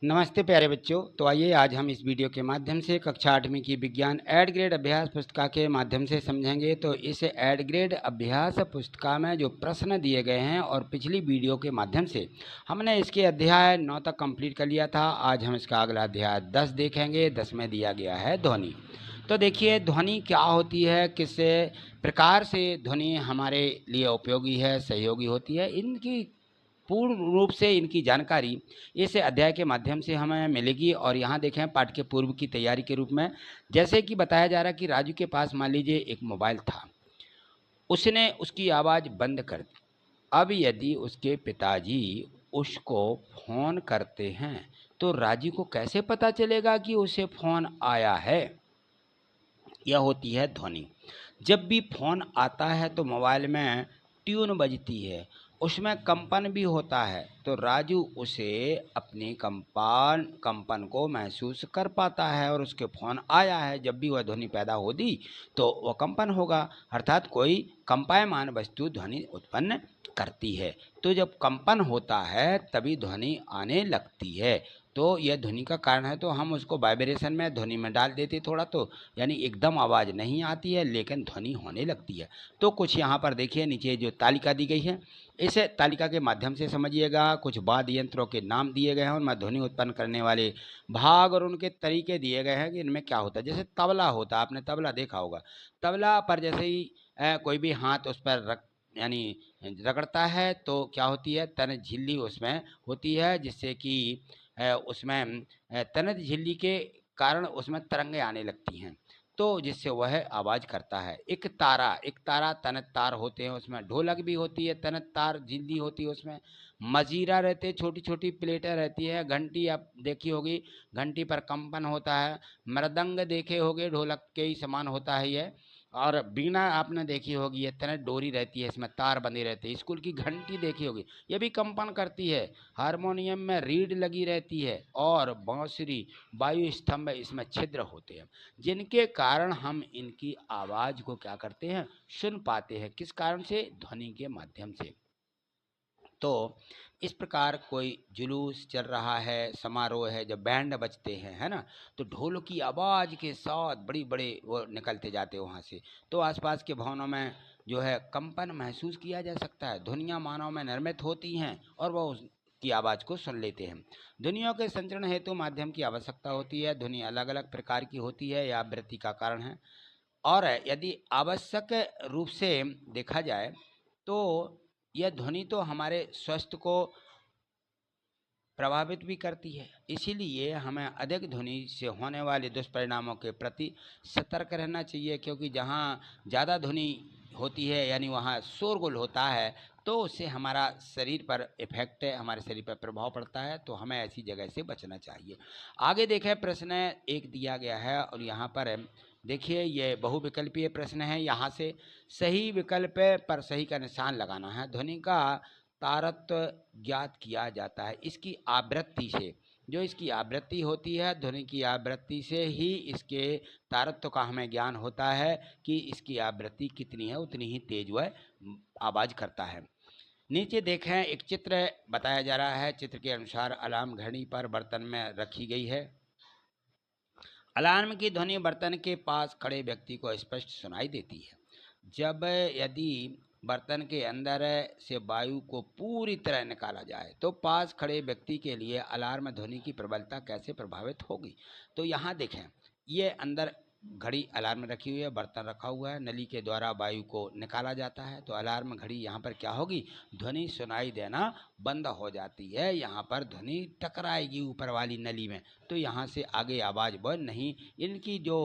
नमस्ते प्यारे बच्चों। तो आइए आज हम इस वीडियो के माध्यम से कक्षा 8वीं की विज्ञान एड ग्रेड अभ्यास पुस्तिका के माध्यम से समझेंगे। तो इस एड ग्रेड अभ्यास पुस्तिका में जो प्रश्न दिए गए हैं और पिछली वीडियो के माध्यम से हमने इसके अध्याय 9 तक कंप्लीट कर लिया था। आज हम इसका अगला अध्याय 10 देखेंगे। 10 में दिया गया है ध्वनि। तो देखिए ध्वनि क्या होती है, किस प्रकार से ध्वनि हमारे लिए उपयोगी है, सहयोगी होती है, इनकी पूर्ण रूप से इनकी जानकारी इस अध्याय के माध्यम से हमें मिलेगी। और यहाँ देखें पाठ के पूर्व की तैयारी के रूप में जैसे कि बताया जा रहा है कि राजू के पास मान लीजिए एक मोबाइल था, उसने उसकी आवाज़ बंद कर दी। अब यदि उसके पिताजी उसको फ़ोन करते हैं तो राजू को कैसे पता चलेगा कि उसे फ़ोन आया है? यह होती है ध्वनि। जब भी फ़ोन आता है तो मोबाइल में ट्यून बजती है, उसमें कंपन भी होता है, तो राजू उसे अपनी कंपन को महसूस कर पाता है और उसके फ़ोन आया है। जब भी वह ध्वनि पैदा होगी तो वह कंपन होगा, अर्थात कोई कंपायमान वस्तु ध्वनि उत्पन्न करती है। तो जब कंपन होता है तभी ध्वनि आने लगती है। तो यह ध्वनि का कारण है। तो हम उसको वाइब्रेशन में ध्वनि में डाल देते थोड़ा, तो यानी एकदम आवाज़ नहीं आती है लेकिन ध्वनि होने लगती है। तो कुछ यहाँ पर देखिए नीचे जो तालिका दी गई है, इस तालिका के माध्यम से समझिएगा। कुछ वाद्य यंत्रों के नाम दिए गए हैं, उनमें ध्वनि उत्पन्न करने वाले भाग और उनके तरीके दिए गए हैं कि इनमें क्या होता है। जैसे तबला होता है, आपने तबला देखा होगा। तबला पर जैसे ही कोई भी हाथ उस पर रख यानी रगड़ता है तो क्या होती है, तन झिल्ली उसमें होती है, जिससे कि उसमें तनत झिल्ली के कारण उसमें तरंगें आने लगती हैं, तो जिससे वह आवाज़ करता है। एक तारा तनत तार होते हैं, उसमें ढोलक भी होती है, तनत तार झिल्ली होती है, उसमें मजीरा रहते हैं, छोटी छोटी प्लेटें रहती है। घंटी आप देखी होगी, घंटी पर कंपन होता है। मृदंग देखे होगे, ढोलक के ही समान होता है ये। और बीना आपने देखी होगी, ये तनत डोरी रहती है, इसमें तार बंधे रहते हैं। स्कूल की घंटी देखी होगी, ये भी कंपन करती है। हारमोनियम में रीढ़ लगी रहती है और बांसुरी वायु स्तंभ इसमें छिद्र होते हैं, जिनके कारण हम इनकी आवाज़ को क्या करते हैं, सुन पाते हैं। किस कारण से? ध्वनि के माध्यम से। तो इस प्रकार कोई जुलूस चल रहा है, समारोह है, जब बैंड बजते हैं, है ना, तो ढोल की आवाज़ के साथ बड़ी बड़े वो निकलते जाते हैं वहाँ से, तो आसपास के भवनों में जो है कंपन महसूस किया जा सकता है। ध्वनियाँ मानव में निर्मित होती हैं और वह की आवाज़ को सुन लेते हैं। ध्वनियों के संचरण हेतु माध्यम की आवश्यकता होती है। ध्वनि अलग अलग प्रकार की होती है, यह आवृत्ति का कारण है। और यदि आवश्यक रूप से देखा जाए तो यह ध्वनि तो हमारे स्वास्थ्य को प्रभावित भी करती है। इसीलिए हमें अधिक ध्वनि से होने वाले दुष्परिणामों के प्रति सतर्क रहना चाहिए, क्योंकि जहाँ ज़्यादा ध्वनि होती है यानी वहाँ शोरगुल होता है, तो उससे हमारा शरीर पर इफेक्ट है, हमारे शरीर पर प्रभाव पड़ता है। तो हमें ऐसी जगह से बचना चाहिए। आगे देखें, प्रश्न एक दिया गया है और यहाँ पर देखिए ये बहुविकल्पीय प्रश्न है। यहाँ से सही विकल्प पर सही का निशान लगाना है। ध्वनि का तारत्व ज्ञात किया जाता है इसकी आवृत्ति से। जो इसकी आवृत्ति होती है, ध्वनि की आवृत्ति से ही इसके तारत्व का हमें ज्ञान होता है कि इसकी आवृत्ति कितनी है, उतनी ही तेज वह आवाज़ करता है। नीचे देखें, एक चित्र बताया जा रहा है। चित्र के अनुसार अलार्म घड़ी पर बर्तन में रखी गई है। अलार्म की ध्वनि बर्तन के पास खड़े व्यक्ति को स्पष्ट सुनाई देती है। जब यदि बर्तन के अंदर से वायु को पूरी तरह निकाला जाए तो पास खड़े व्यक्ति के लिए अलार्म ध्वनि की प्रबलता कैसे प्रभावित होगी? तो यहाँ देखें, ये अंदर घड़ी अलार्म रखी हुई है, बर्तन रखा हुआ है, नली के द्वारा वायु को निकाला जाता है, तो अलार्म घड़ी यहाँ पर क्या होगी, ध्वनि सुनाई देना बंद हो जाती है। यहाँ पर ध्वनि टकराएगी ऊपर वाली नली में, तो यहाँ से आगे आवाज़ बढ़ नहीं, इनकी जो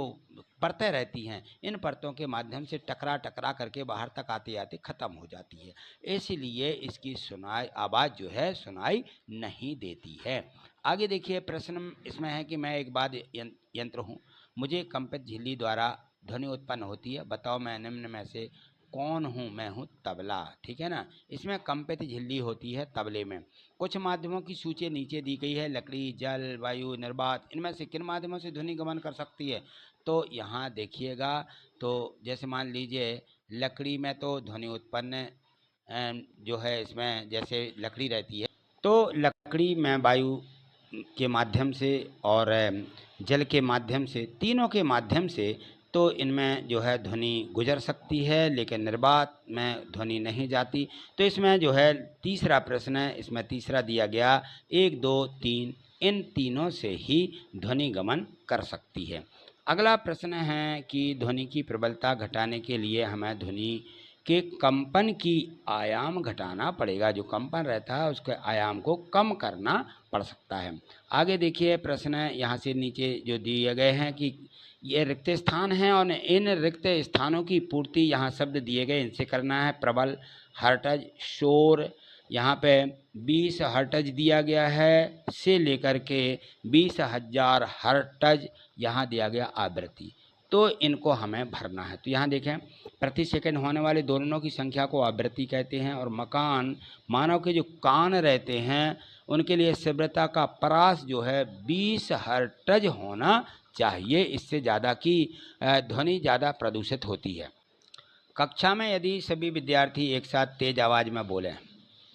परतें रहती हैं, इन परतों के माध्यम से टकरा टकरा करके बाहर तक आते आते ख़त्म हो जाती है। इसलिए इसकी सुनाई आवाज़ जो है सुनाई नहीं देती है। आगे देखिए, प्रश्न इसमें है कि मैं एक वाद्य यंत्र हूँ, मुझे कंपित झिल्ली द्वारा ध्वनि उत्पन्न होती है, बताओ मैं निम्न में से कौन हूँ? मैं हूँ तबला। ठीक है ना। इसमें कंपित झिल्ली होती है तबले में। कुछ माध्यमों की सूची नीचे दी गई है, लकड़ी, जल, वायु, निर्वात, इनमें से किन माध्यमों से ध्वनि गमन कर सकती है? तो यहाँ देखिएगा, तो जैसे मान लीजिए लकड़ी में तो ध्वनि उत्पन्न जो है, इसमें जैसे लकड़ी रहती है तो लकड़ी में वायु के माध्यम से और जल के माध्यम से, तीनों के माध्यम से तो इनमें जो है ध्वनि गुजर सकती है, लेकिन निर्वात में ध्वनि नहीं जाती। तो इसमें जो है तीसरा प्रश्न है, इसमें तीसरा दिया गया 1, 2, 3 इन तीनों से ही ध्वनि गमन कर सकती है। अगला प्रश्न है कि ध्वनि की प्रबलता घटाने के लिए हमें ध्वनि के कंपन की आयाम घटाना पड़ेगा। जो कंपन रहता है उसके आयाम को कम करना पड़ सकता है। आगे देखिए प्रश्न यहाँ से नीचे जो दिए गए हैं कि ये रिक्त स्थान हैं और इन रिक्त स्थानों की पूर्ति यहाँ शब्द दिए गए इनसे करना है। प्रबल, हर्टज, शोर, यहाँ पे 20 हर्टज दिया गया है से लेकर के 20,000 हर्टज यहाँ दिया गया आवृत्ति। तो इनको हमें भरना है। तो यहाँ देखें प्रति सेकंड होने वाले दोलनों की संख्या को आवृत्ति कहते हैं। और मानव के जो कान रहते हैं उनके लिए तीव्रता का परास जो है 20 हर्ट्ज होना चाहिए। इससे ज़्यादा की ध्वनि ज़्यादा प्रदूषित होती है। कक्षा में यदि सभी विद्यार्थी एक साथ तेज आवाज़ में बोलें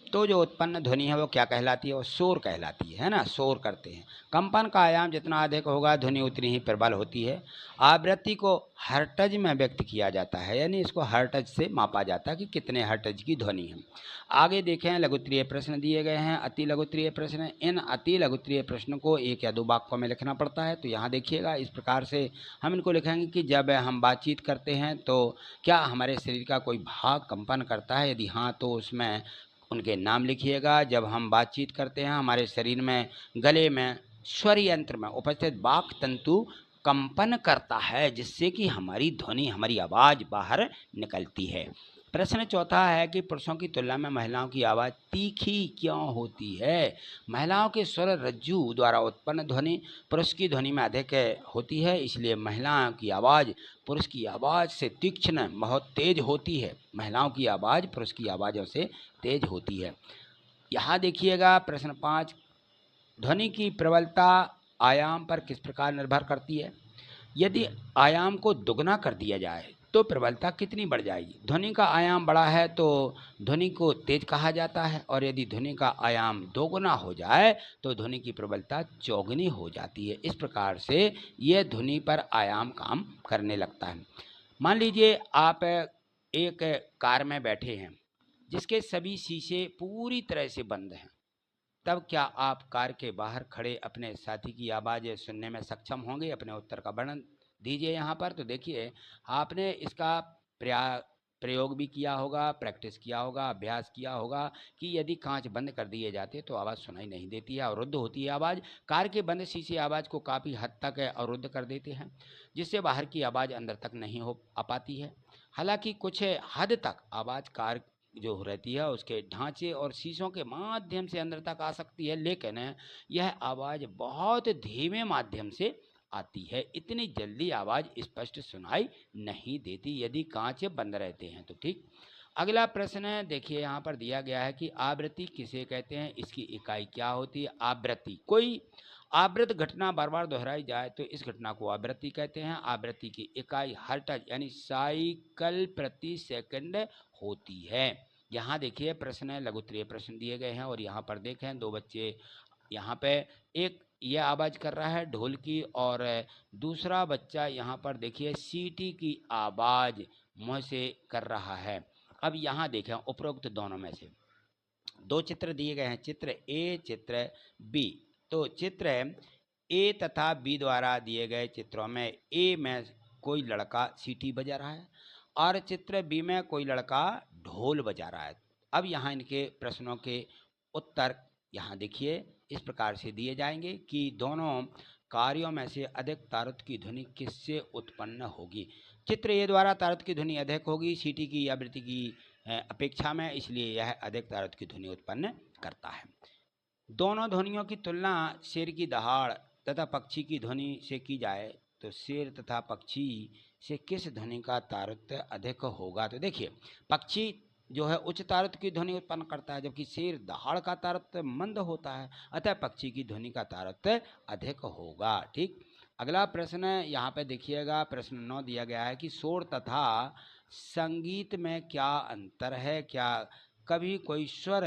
तो जो उत्पन्न ध्वनि है वो क्या कहलाती है? वो शोर कहलाती है ना, शोर करते हैं। कंपन का आयाम जितना अधिक होगा ध्वनि उतनी ही प्रबल होती है। आवृत्ति को हर्टज में व्यक्त किया जाता है, यानी इसको हर्टज से मापा जाता है कि कितने हर्टज की ध्वनि है। आगे देखें लघुत्तरीय प्रश्न दिए गए हैं, अति लघुत्तरीय प्रश्न। इन अति लघुत्तरीय प्रश्न को 1 या 2 वाक्यों में लिखना पड़ता है। तो यहाँ देखिएगा इस प्रकार से हम इनको लिखेंगे कि जब हम बातचीत करते हैं तो क्या हमारे शरीर का कोई भाग कंपन करता है? यदि हाँ तो उसमें उनके नाम लिखिएगा। जब हम बातचीत करते हैं हमारे शरीर में, गले में, स्वर यंत्र में उपस्थित वाक् तंतु कंपन करता है, जिससे कि हमारी ध्वनि, हमारी आवाज़ बाहर निकलती है। प्रश्न चौथा है कि पुरुषों की तुलना में महिलाओं की आवाज़ तीखी क्यों होती है? महिलाओं के स्वर रज्जु द्वारा उत्पन्न ध्वनि पुरुष की ध्वनि में अधिक होती है, इसलिए महिलाओं की आवाज़ पुरुष की आवाज़ से तीक्ष्ण, बहुत तेज होती है। महिलाओं की आवाज़ पुरुष की आवाज़ों से तेज होती है। यहाँ देखिएगा प्रश्न 5, ध्वनि की प्रबलता आयाम पर किस प्रकार निर्भर करती है? यदि आयाम को दुगना कर दिया जाए तो प्रबलता कितनी बढ़ जाएगी? ध्वनि का आयाम बड़ा है तो ध्वनि को तेज कहा जाता है, और यदि ध्वनि का आयाम दोगुना हो जाए तो ध्वनि की प्रबलता चौगुनी हो जाती है। इस प्रकार से यह ध्वनि पर आयाम काम करने लगता है। मान लीजिए आप एक कार में बैठे हैं जिसके सभी शीशे पूरी तरह से बंद हैं, तब क्या आप कार के बाहर खड़े अपने साथी की आवाज़ सुनने में सक्षम होंगे? अपने उत्तर का वर्णन दीजिए यहाँ पर। तो देखिए आपने इसका प्रयोग भी किया होगा, प्रैक्टिस किया होगा, अभ्यास किया होगा कि यदि कांच बंद कर दिए जाते तो आवाज़ सुनाई नहीं देती है, अवरुद्ध होती है आवाज़। कार के बंद शीशे आवाज़ को काफ़ी हद तक अवरुद्ध कर देते हैं, जिससे बाहर की आवाज़ अंदर तक नहीं हो आ पाती है। हालांकि कुछ हद तक आवाज़ कार जो रहती है उसके ढांचे और शीशों के माध्यम से अंदर तक आ सकती है, लेकिन यह आवाज़ बहुत धीमे माध्यम से आती है। इतनी जल्दी आवाज़ स्पष्ट सुनाई नहीं देती यदि कांच बंद रहते हैं तो। ठीक, अगला प्रश्न देखिए यहाँ पर दिया गया है कि आवृत्ति किसे कहते हैं? इसकी इकाई क्या होती है? आवृत्ति, कोई आवृत घटना बार बार दोहराई जाए तो इस घटना को आवृत्ति कहते हैं। आवृत्ति की इकाई हर्ट्ज यानी साइकिल प्रति सेकंड होती है। यहाँ देखिए प्रश्न लघुत्तरीय प्रश्न दिए गए हैं और यहाँ पर देखें 2 बच्चे, यहाँ पे एक ये आवाज़ कर रहा है ढोल की और दूसरा बच्चा यहाँ पर देखिए सीटी की आवाज़ मुँह से कर रहा है। अब यहाँ देखें उपरोक्त दोनों में से 2 चित्र दिए गए हैं, चित्र ए, चित्र बी। तो चित्र ए तथा बी द्वारा दिए गए चित्रों में ए में कोई लड़का सीटी बजा रहा है और चित्र बी में कोई लड़का ढोल बजा रहा है। अब यहाँ इनके प्रश्नों के उत्तर यहाँ देखिए इस प्रकार से दिए जाएंगे कि दोनों कार्यों में से अधिक तारुत की ध्वनि किससे उत्पन्न होगी? चित्र ए द्वारा तारुत की ध्वनि अधिक होगी सीटी की आवृत्ति की अपेक्षा में, इसलिए यह अधिक तारुत की ध्वनि उत्पन्न करता है। दोनों ध्वनियों की तुलना शेर की दहाड़ तथा पक्षी की ध्वनि से की जाए तो शेर तथा पक्षी से किस ध्वनि का तारुत्य अधिक होगा? तो देखिए पक्षी जो है उच्च तारुत्य की ध्वनि उत्पन्न करता है, जबकि शेर दहाड़ का तारुत्य मंद होता है, अतः पक्षी की ध्वनि का तारुत्य अधिक होगा। ठीक, अगला प्रश्न यहाँ पे देखिएगा प्रश्न 9 दिया गया है कि शोर तथा संगीत में क्या अंतर है? क्या कभी कोई स्वर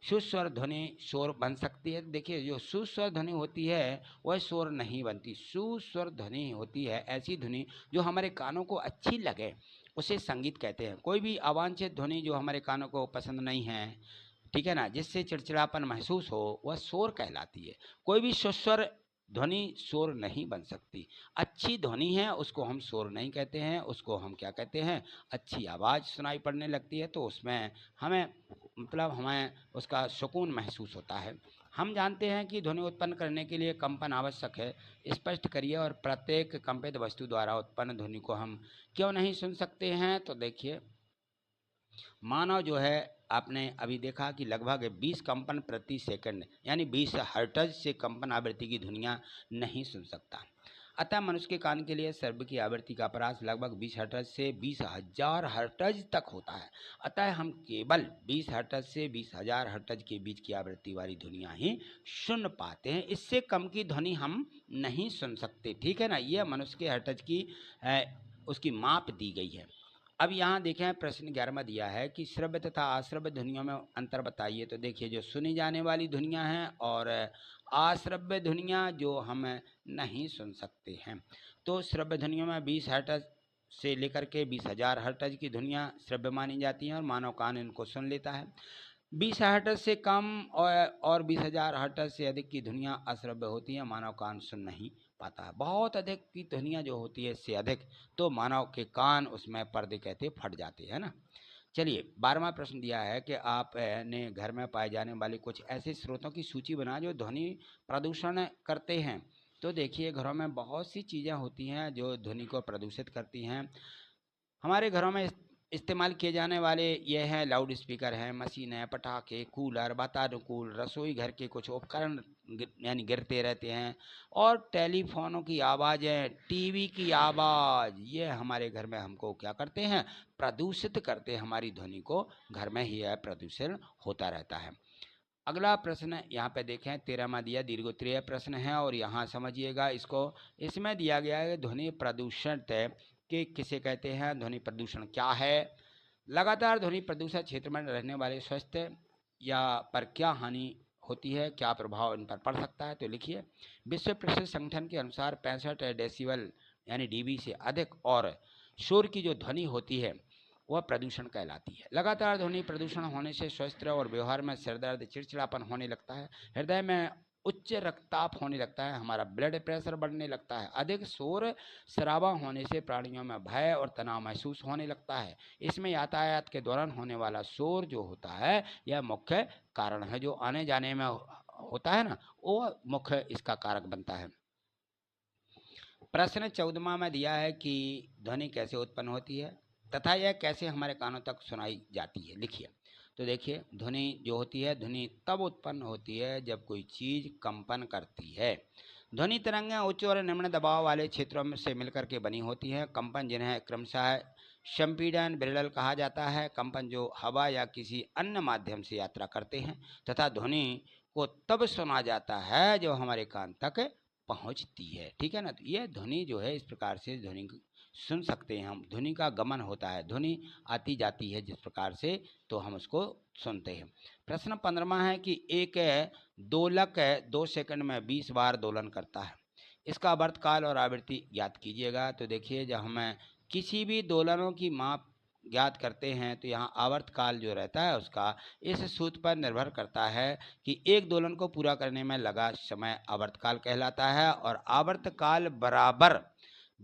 सुस्वर ध्वनि शोर बन सकती है। देखिए जो सुस्वर ध्वनि होती है वह शोर नहीं बनती। सुस्वर ध्वनि होती है ऐसी ध्वनि जो हमारे कानों को अच्छी लगे, उसे संगीत कहते हैं। कोई भी अवांछित ध्वनि जो हमारे कानों को पसंद नहीं है, ठीक है ना, जिससे चिड़चिड़ापन महसूस हो, वह शोर कहलाती है। कोई भी सुस्वर ध्वनि शोर नहीं बन सकती। अच्छी ध्वनि है उसको हम शोर नहीं कहते हैं, उसको हम क्या कहते हैं, अच्छी आवाज़ सुनाई पड़ने लगती है तो उसमें हमें मतलब हमें उसका सुकून महसूस होता है। हम जानते हैं कि ध्वनि उत्पन्न करने के लिए कंपन आवश्यक है। स्पष्ट करिए और प्रत्येक कंपित वस्तु द्वारा उत्पन्न ध्वनि को हम क्यों नहीं सुन सकते हैं। तो देखिए मानव जो है, आपने अभी देखा कि लगभग 20 कंपन प्रति सेकंड यानी 20 हर्ट्ज से कंपन आवृत्ति की ध्वनियाँ नहीं सुन सकता। अतः मनुष्य के कान के लिए शब्द की आवृत्ति का परास लगभग 20 हर्ट्ज से 20,000 हर्ट्ज तक होता है। अतः हम केवल 20 हर्ट्ज से 20,000 हर्ट्ज के बीच की आवृत्ति वाली ध्वनियाँ ही सुन पाते हैं। इससे कम की ध्वनि हम नहीं सुन सकते, ठीक है ना। यह मनुष्य के हर्ट्ज की उसकी माप दी गई है। अब यहाँ देखें प्रश्न 11वां दिया है कि श्रव्य तथा अश्रव्य ध्वनियों में अंतर बताइए। तो देखिए जो सुनी जाने वाली ध्वनियाँ हैं और अश्रव्य ध्वनियाँ जो हम नहीं सुन सकते हैं। तो श्रव्य ध्वनियों में 20 हर्ट्ज से लेकर के 20,000 हर्ट्ज की ध्वनियाँ श्रव्य मानी जाती हैं और मानव कान इनको सुन लेता है। 20 हर्ट्ज से कम और 20,000 हर्ट्ज से अधिक की ध्वनियाँ अश्रव्य होती हैं, मानव कान सुन नहीं पाता है। बहुत अधिक की ध्वनियाँ जो होती है इससे अधिक, तो मानव के कान उसमें पर्दे कहते फट जाते हैं ना। चलिए 12वां प्रश्न दिया है कि आप ने घर में पाए जाने वाले कुछ ऐसे स्रोतों की सूची बना जो ध्वनि प्रदूषण करते हैं। तो देखिए घरों में बहुत सी चीज़ें होती हैं जो ध्वनि को प्रदूषित करती हैं। हमारे घरों में इस्तेमाल किए जाने वाले ये हैं लाउड स्पीकर हैं, मशीनें, पटाखे, कूलर, वातानुकूल, रसोई घर के कुछ उपकरण यानी गिरते रहते हैं और टेलीफोनों की आवाज़ें, टीवी की आवाज़, ये हमारे घर में हमको क्या करते हैं, प्रदूषित करते हैं। हमारी ध्वनि को घर में ही यह प्रदूषण होता रहता है। अगला प्रश्न यहाँ पे देखें 13वां दिया, दीर्घोत्तरीय प्रश्न है और यहाँ समझिएगा इसको। इसमें दिया गया है ध्वनि प्रदूषण कि किसे कहते हैं, ध्वनि प्रदूषण क्या है, लगातार ध्वनि प्रदूषण क्षेत्र में रहने वाले स्वास्थ्य या पर क्या हानि होती है, क्या प्रभाव इन पर पड़ सकता है। तो लिखिए विश्व प्रसिद्ध संगठन के अनुसार 65 डेसिबल यानी डीबी से अधिक और शोर की जो ध्वनि होती है वह प्रदूषण कहलाती है। लगातार ध्वनि प्रदूषण होने से स्वास्थ्य और व्यवहार में सिरदर्द, चिड़चिड़ापन होने लगता है, हृदय में उच्च रक्तचाप होने लगता है, हमारा ब्लड प्रेशर बढ़ने लगता है। अधिक शोर शराबा होने से प्राणियों में भय और तनाव महसूस होने लगता है। इसमें यातायात के दौरान होने वाला शोर जो होता है यह मुख्य कारण है। जो आने जाने में होता है ना, वो मुख्य इसका कारक बनता है। प्रश्न 14वां में दिया है कि ध्वनि कैसे उत्पन्न होती है तथा यह कैसे हमारे कानों तक सुनाई जाती है। लिखिए तो देखिए ध्वनि जो होती है, ध्वनि तब उत्पन्न होती है जब कोई चीज़ कंपन करती है। ध्वनि तरंगें उच्च और निम्न दबाव वाले क्षेत्रों में से मिलकर के बनी होती हैं। कंपन जिन्हें क्रमशः संपीड़न, विरल कहा जाता है, कंपन जो हवा या किसी अन्य माध्यम से यात्रा करते हैं तथा ध्वनि को तब सुना जाता है जब हमारे कान तक पहुंचती है, ठीक है ना। तो यह ध्वनि जो है इस प्रकार से ध्वनि सुन सकते हैं हम। ध्वनि का गमन होता है, ध्वनि आती जाती है जिस प्रकार से, तो हम उसको सुनते हैं। प्रश्न 15वां है कि एक दोलक 2 सेकंड में 20 बार दोलन करता है, इसका आवर्तकाल और आवृत्ति ज्ञात कीजिएगा। तो देखिए जब हमें किसी भी दोलनों की माप ज्ञात करते हैं तो यहाँ आवर्तकाल जो रहता है उसका इस सूत्र पर निर्भर करता है कि एक दोलन को पूरा करने में लगा समय आवर्तकाल कहलाता है और आवर्तकाल बराबर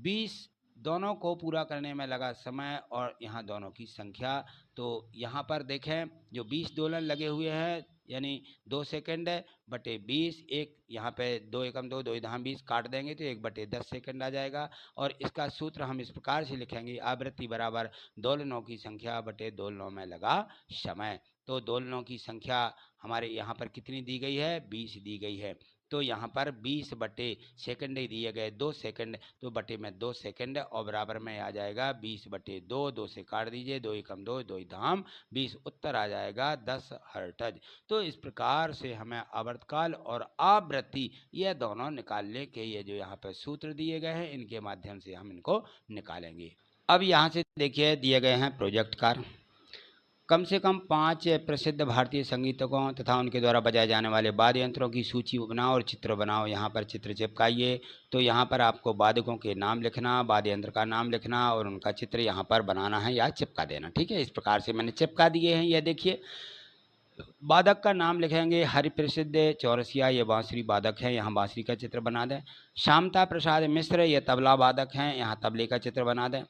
20 दोनों को पूरा करने में लगा समय और यहाँ दोनों की संख्या। तो यहाँ पर देखें जो 20 दोलन लगे हुए हैं यानी 2 सेकंड बटे 20, एक यहाँ पे 2 एकम 2, 2 धाम 20 काट देंगे तो 1/10 सेकंड आ जाएगा। और इसका सूत्र हम इस प्रकार से लिखेंगे, आवृत्ति बराबर दोलनों की संख्या बटे दोलनों में लगा समय। तो दोलनों की संख्या हमारे यहाँ पर कितनी दी गई है, 20 दी गई है। तो यहाँ पर 20 बटे सेकंड ही दिए गए 2 सेकंड, तो बटे में 2 सेकंड और बराबर में आ जाएगा 20 बटे 2, 2 से काट दीजिए, 2 एकम 2, 2 धाम 20, उत्तर आ जाएगा 10 हर्ट्ज। तो इस प्रकार से हमें आवर्तकाल और आवृत्ति यह दोनों निकालने के ये जो यहाँ पर सूत्र दिए गए हैं इनके माध्यम से हम इनको निकालेंगे। अब यहाँ से देखिए दिए गए हैं प्रोजेक्ट कार्य। कम से कम 5 प्रसिद्ध भारतीय संगीतकों तथा उनके द्वारा बजाए जाने वाले वाद्य यंत्रों की सूची बनाओ और चित्र बनाओ। यहाँ पर चित्र चिपकाइए। तो यहाँ पर आपको वादकों के नाम लिखना, वाद्य यंत्र का नाम लिखना और उनका चित्र यहाँ पर बनाना है या चिपका देना। ठीक है, इस प्रकार से मैंने चिपका दिए हैं। यह देखिए, वादक का नाम लिखेंगे हरिप्रसिद्ध चौरसिया, ये बांसुरी वादक हैं, यहाँ बांसुरी का चित्र बना दें। श्यामता प्रसाद मिश्र, ये तबला वादक हैं, यहाँ तबले का चित्र बना दें।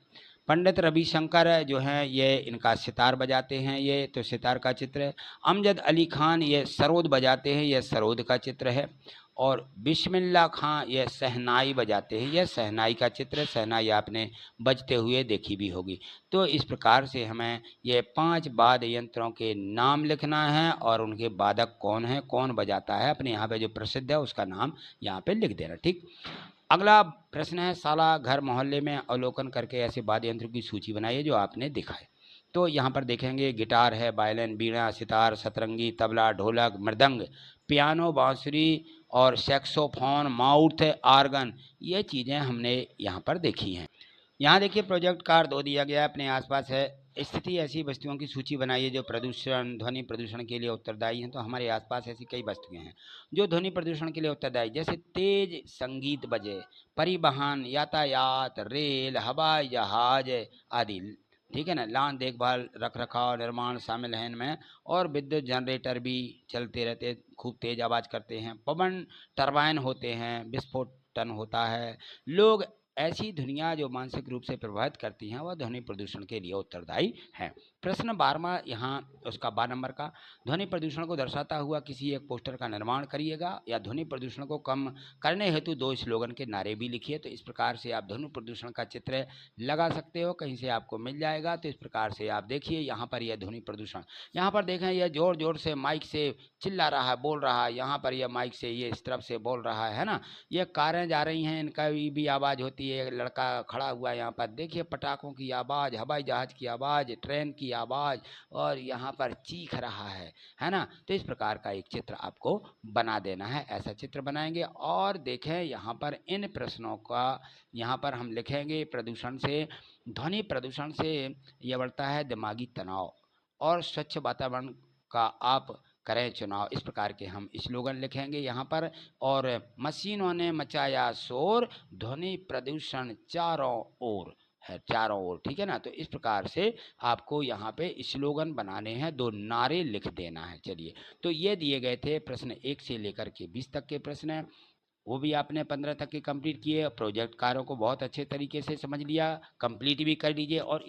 पंडित रविशंकर जो हैं ये इनका सितार बजाते हैं, ये तो सितार का चित्र है। अमजद अली खान ये सरोद बजाते हैं, ये सरोद का चित्र है। और बिस्मिल्ला खां ये शहनाई बजाते हैं, यह शहनाई का चित्र है। शहनाई आपने बजते हुए देखी भी होगी। तो इस प्रकार से हमें ये 5 वाद्य यंत्रों के नाम लिखना है और उनके वादक कौन है, कौन बजाता है, अपने यहाँ पे जो प्रसिद्ध है उसका नाम यहाँ पे लिख देना। ठीक, अगला प्रश्न है, साला घर मोहल्ले में अवलोकन करके ऐसे वाद्य यंत्रों की सूची बनाइए जो आपने देखा है। तो यहाँ पर देखेंगे गिटार है, वायलिन, बीड़ा, सितार, सतरंगी, तबला, ढोलक, मृदंग, पियानो, बांसुरी और सैक्सोफोन, माउथ आर्गन, ये चीज़ें हमने यहाँ पर देखी हैं। यहाँ देखिए प्रोजेक्ट कार्ड 2 दिया गया है, अपने आसपास है। स्थिति ऐसी वस्तुओं की सूची बनाइए जो प्रदूषण, ध्वनि प्रदूषण के लिए उत्तरदायी हैं। तो हमारे आसपास ऐसी कई वस्तुएं हैं जो ध्वनि प्रदूषण के लिए उत्तरदायी, जैसे तेज संगीत बजे, परिवहन, यातायात, रेल, हवाई जहाज आदि। ठीक है ना, लान, देखभाल, रख रखाव, निर्माण शामिल है इनमें। और विद्युत जनरेटर भी चलते रहते, खूब तेज आवाज़ करते हैं। पवन टरबाइन होते हैं, विस्फोटन होता है। लोग, ऐसी ध्वनियाँ जो मानसिक रूप से प्रभावित करती हैं वह ध्वनि प्रदूषण के लिए उत्तरदायी हैं। प्रश्न 12वां यहाँ उसका 12 नंबर का, ध्वनि प्रदूषण को दर्शाता हुआ किसी एक पोस्टर का निर्माण करिएगा या ध्वनि प्रदूषण को कम करने हेतु 2 स्लोगन के नारे भी लिखिए। तो इस प्रकार से आप ध्वनि प्रदूषण का चित्र लगा सकते हो, कहीं से आपको मिल जाएगा। तो इस प्रकार से आप देखिए, यहाँ पर यह ध्वनि प्रदूषण, यहाँ पर देखें यह जोर जोर से माइक से चिल्ला रहा है, बोल रहा है। यहाँ पर यह माइक से ये इस तरफ से बोल रहा है ना। ये कारें जा रही हैं, इनका भी आवाज़ होती है। लड़का खड़ा हुआ है यहाँ पर, देखिए पटाखों की आवाज़, हवाई जहाज़ की आवाज़, ट्रेन की आवाज़, और यहाँ पर चीख रहा है ना। तो इस प्रकार का एक चित्र आपको बना देना है। ऐसा चित्र बनाएंगे। और देखें यहाँ पर इन प्रश्नों का यहाँ पर हम लिखेंगे, प्रदूषण से, ध्वनि प्रदूषण से यह बढ़ता है दिमागी तनाव और स्वच्छ वातावरण का आप करें चुनाव। इस प्रकार के हम स्लोगन लिखेंगे यहाँ पर। और मशीनों ने मचाया शोर, ध्वनि प्रदूषण चारों ओर है, चारों ओर। ठीक है ना। तो इस प्रकार से आपको यहाँ पे स्लोगन बनाने हैं, 2 नारे लिख देना है। चलिए, तो ये दिए गए थे प्रश्न 1 से लेकर के 20 तक के प्रश्न हैं, वो भी आपने 15 तक के कंप्लीट किए। प्रोजेक्ट कार्यों को बहुत अच्छे तरीके से समझ लिया, कंप्लीट भी कर लीजिए। और